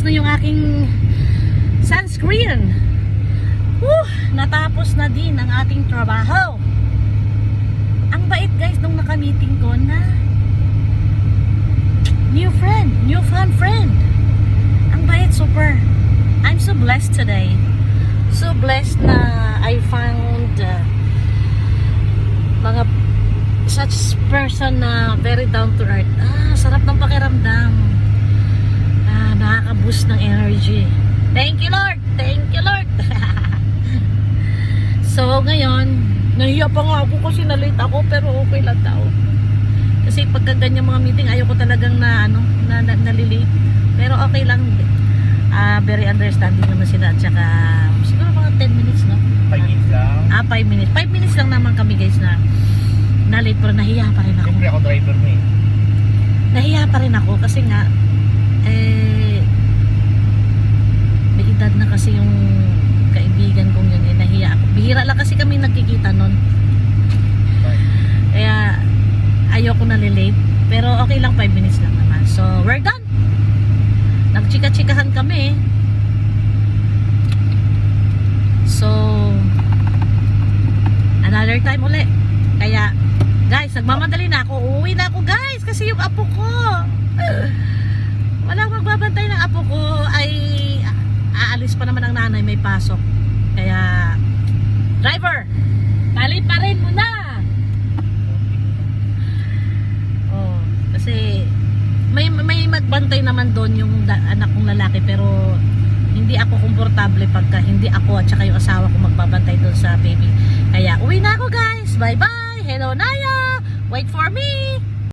na yung aking sunscreen. Natapos na din ang ating trabaho. Ang bait guys nung nakamiting ko na new found friend. Ang bait, super. I'm so blessed today. So blessed na I found mga such person na very down to earth. Sarap ng pakiramdam. Nakaka-boost ng energy. Thank you Lord. Thank you Lord. So ngayon, nahiya pa nga ako kasi na-late ako, pero okay lang daw. Kasi pagka ganyan mga meeting, ayoko talagang nalilate. Pero okay lang. Very understanding naman sila. At saka, siguro mga 10 minutes, no? 5 minutes lang. 5 minutes. 5 minutes lang naman kami guys na late, pero nahiya pa rin ako. Siyempre ako driver mo eh. Nahiya pa rin ako kasi nga, may edad na kasi yung kaibigan kong yun, nahiya ako. Bihira lang kasi kami nagkikita nun. Kaya ayoko na late, pero okay lang, 5 minutes lang naman. So we're done. Nagchika-chikahan kami. So another time uli. Kaya guys, nagmamadali na ako. Uuwi na ako guys kasi yung apo ko, walang magbabantay ng apo ko, ay aalis pa naman ang nanay, may pasok. Kaya driver, paliparin mo na. Kasi may magbantay naman doon yung anak kong lalaki, pero hindi ako komportable pagka hindi ako at saka yung asawa ko magbabantay doon sa baby. Kaya uwi na ako guys. Bye bye. Hello Naya. Wait for me.